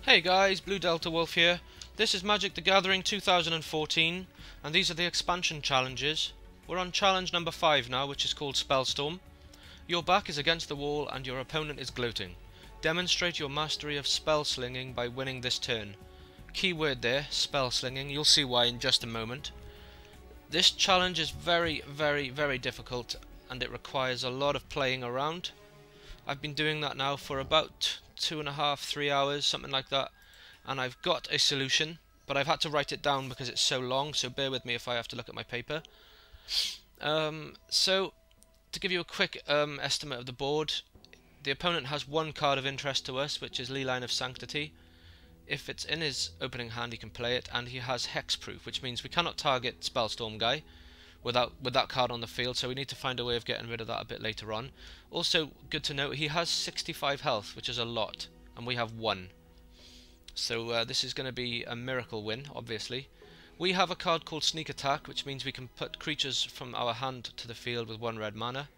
Hey guys, Blue Delta Wolf here. This is Magic the Gathering 2014, and these are the expansion challenges. We're on challenge number 5 now, which is called Spellstorm. Your back is against the wall and your opponent is gloating. Demonstrate your mastery of spell slinging by winning this turn. Keyword there, spell slinging. You'll see why in just a moment. This challenge is very difficult, and it requires a lot of playing around. I've been doing that now for about 2.5, 3 hours, something like that, and I've got a solution, but I've had to write it down because it's so long, so bear with me if I have to look at my paper. So, to give you a quick estimate of the board, the opponent has one card of interest to us, which is Leeline of Sanctity. If it's in his opening hand, he can play it, and he has Hexproof, which means we cannot target Spellstorm guy with that card on the field, so we need to find a way of getting rid of that a bit later on. Also, good to note, he has 65 health, which is a lot, and we have 1. So this is going to be a miracle win, obviously. We have a card called Sneak Attack, which means we can put creatures from our hand to the field with 1 red mana,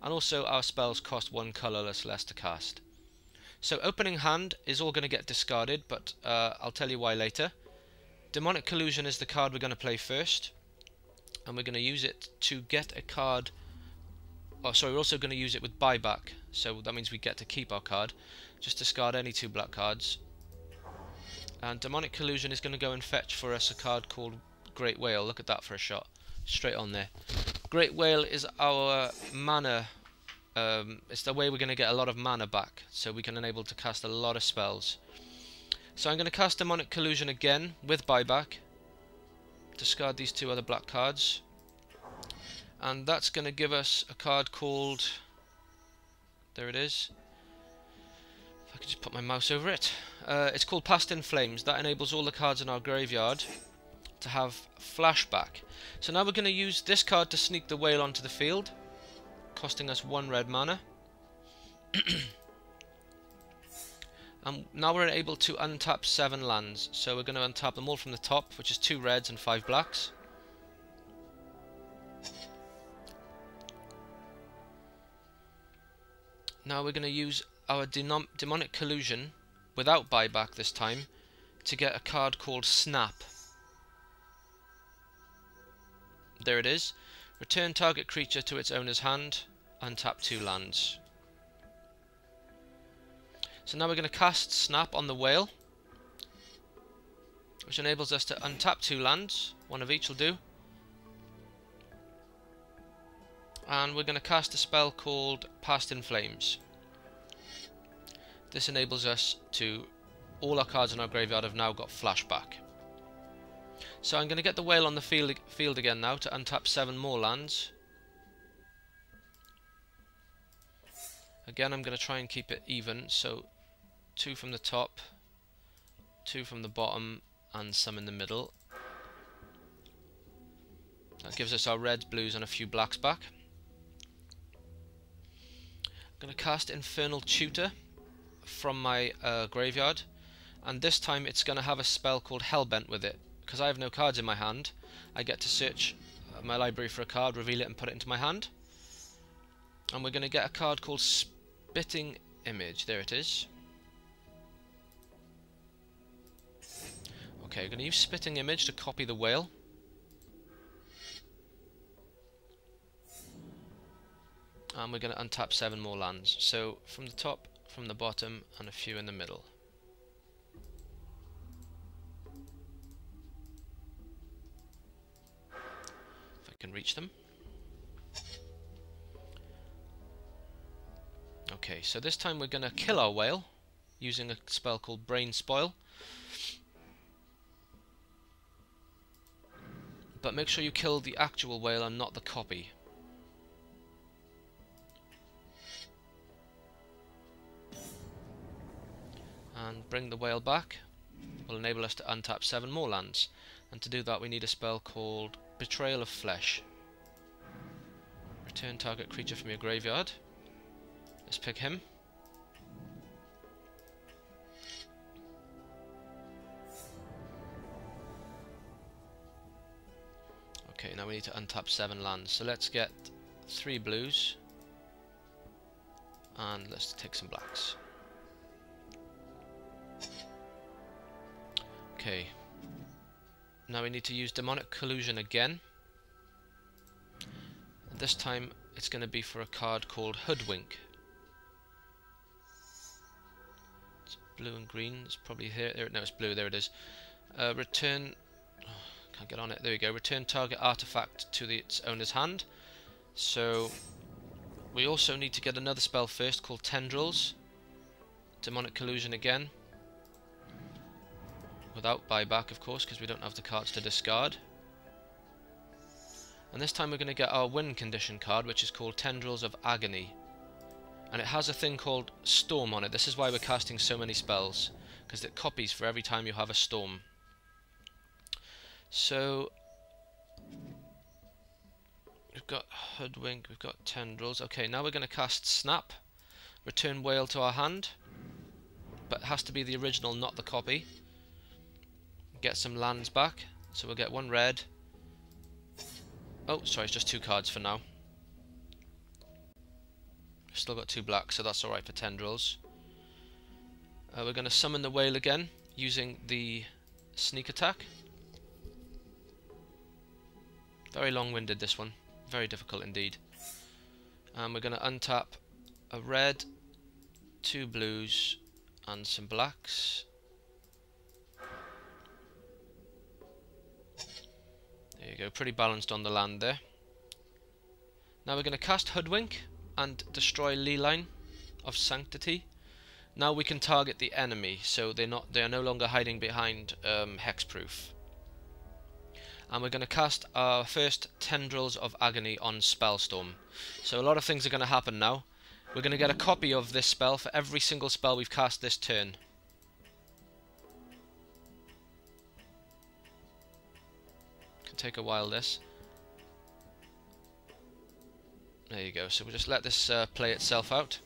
and also our spells cost 1 colourless less to cast. So opening hand is all going to get discarded, but I'll tell you why later. Demonic Collusion is the card we're going to play first, and we're going to use it to get a card. Oh, sorry, we're also going to use it with buyback, so that means we get to keep our card. Just discard any 2 black cards. And Demonic Collusion is going to go and fetch for us a card called Great Whale. Look at that for a shot. Straight on there. Great Whale is our mana. It's the way we're going to get a lot of mana back, so we can enable to cast a lot of spells. So I'm going to cast Demonic Collusion again with buyback. Discard these 2 other black cards, and that's going to give us a card called, there it is, if I could just put my mouse over it, it's called Past in Flames. That enables all the cards in our graveyard to have flashback. So now we're going to use this card to sneak the whale onto the field, costing us 1 red mana. And now we're able to untap 7 lands, so we're going to untap them all from the top, which is 2 reds and 5 blacks. Now we're going to use our Demonic Collusion, without buyback this time, to get a card called Snap. There it is. Return target creature to its owner's hand, untap 2 lands. So now we're going to cast Snap on the whale, which enables us to untap 2 lands, 1 of each will do. And we're going to cast a spell called Past in Flames. This enables us to, all our cards in our graveyard have now got flashback. So I'm going to get the whale on the field again now to untap 7 more lands. Again, I'm going to try and keep it even, so 2 from the top, 2 from the bottom, and some in the middle. That gives us our reds, blues, and a few blacks back. I'm going to cast Infernal Tutor from my graveyard, and this time it's going to have a spell called Hellbent with it. Because I have no cards in my hand, I get to search my library for a card, reveal it, and put it into my hand. And we're going to get a card called Spitting Image. There it is. Okay, we're going to use Spitting Image to copy the whale. And we're going to untap 7 more lands. So from the top, from the bottom, and a few in the middle. If I can reach them. Okay, so this time we're going to kill our whale using a spell called Brain Spoil. But make sure you kill the actual whale and not the copy. And bring the whale back. Will enable us to untap 7 more lands. And to do that we need a spell called Betrayal of Flesh. Return target creature from your graveyard. Let's pick him. Okay, now we need to untap 7 lands. So let's get 3 blues. And let's take some blacks. Okay. Now we need to use Demonic Collusion again. This time it's going to be for a card called Hoodwink. It's blue and green. It's probably here. No, it's blue. There it is. Return... Oh, can't get on it. There we go. Return target artifact to its owner's hand. So we also need to get another spell first called Tendrils. Demonic Collusion again. Without buyback, of course, because we don't have the cards to discard. And this time we're going to get our win condition card, which is called Tendrils of Agony. And it has a thing called Storm on it. This is why we're casting so many spells, because it copies for every time you have a storm. So we've got Hoodwink, we've got Tendrils. Okay, now we're going to cast Snap. Return Whale to our hand. But it has to be the original, not the copy. Get some lands back, so we'll get one red. Oh, sorry, it's just 2 cards for now. We've still got 2 black, so that's alright for Tendrils. We're going to summon the whale again, using the sneak attack. Very long-winded, this one. Very difficult indeed. And we're going to untap a red, 2 blues, and some blacks. There you go, pretty balanced on the land there. Now we're going to cast Hoodwink and destroy Leeline of Sanctity. Now we can target the enemy, so they are no longer hiding behind hexproof. And we're going to cast our first Tendrils of Agony on Spellstorm. So a lot of things are going to happen now. We're going to get a copy of this spell for every single spell we've cast this turn. Take a while, this. There you go. So we'll just let this play itself out.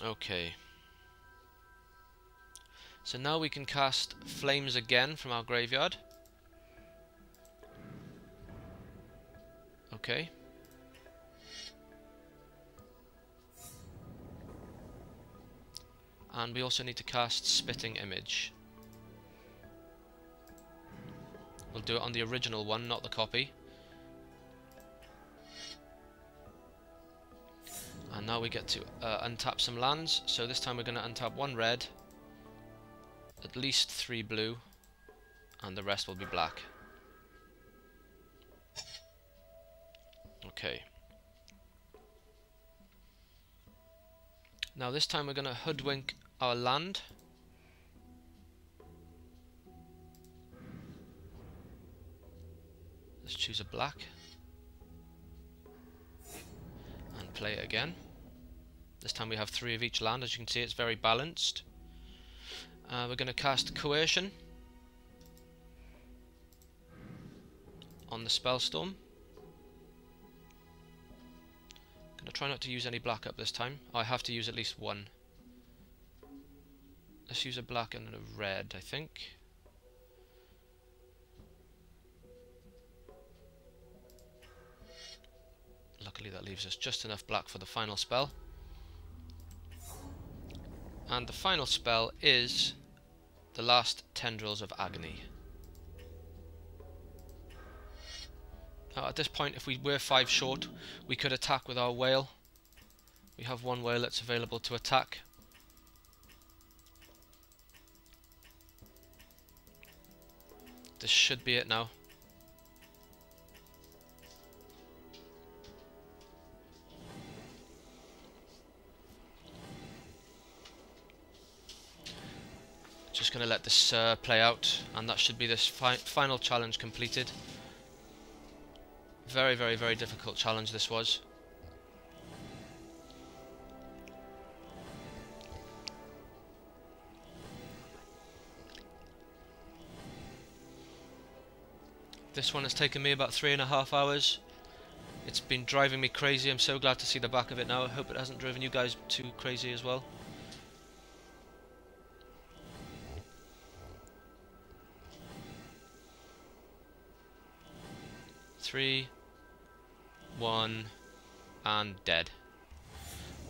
Okay. So now we can cast Flames again from our graveyard. Okay. And we also need to cast Spitting Image. We'll do it on the original one, not the copy. And now we get to untap some lands. So this time we're going to untap 1 red, at least 3 blue, and the rest will be black. Okay. Now this time we're going to Hoodwink our land. Let's choose a black. And play it again. This time we have 3 of each land. As you can see, it's very balanced. We're going to cast Coercion on the Spellstorm. Going to try not to use any black up this time. Oh, I have to use at least 1. Let's use a black and a red, I think. Luckily that leaves us just enough black for the final spell. And the final spell is the last Tendrils of Agony. Now at this point, if we were 5 short, we could attack with our whale. We have 1 whale that's available to attack. This should be it now. Just going to let this play out, and that should be this final challenge completed. Very, very, very difficult challenge this was. This one has taken me about 3.5 hours. It's been driving me crazy. I'm so glad to see the back of it now. I hope it hasn't driven you guys too crazy as well. Three, 1, and dead.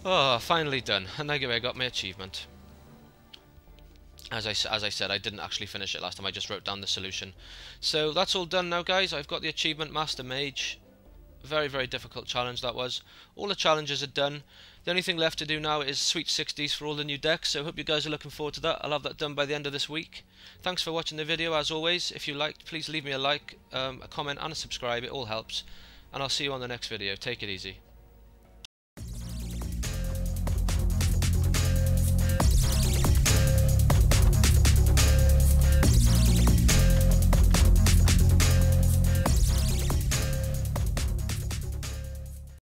Oh, finally done. And I got my achievement. As I said, I didn't actually finish it last time. I just wrote down the solution. So that's all done now, guys. I've got the achievement, Master Mage. Very, very difficult challenge that was. All the challenges are done. The only thing left to do now is Sweet 60s for all the new decks, so I hope you guys are looking forward to that. I'll have that done by the end of this week. Thanks for watching the video, as always. If you liked, please leave me a like, a comment and a subscribe. It all helps. And I'll see you on the next video. Take it easy.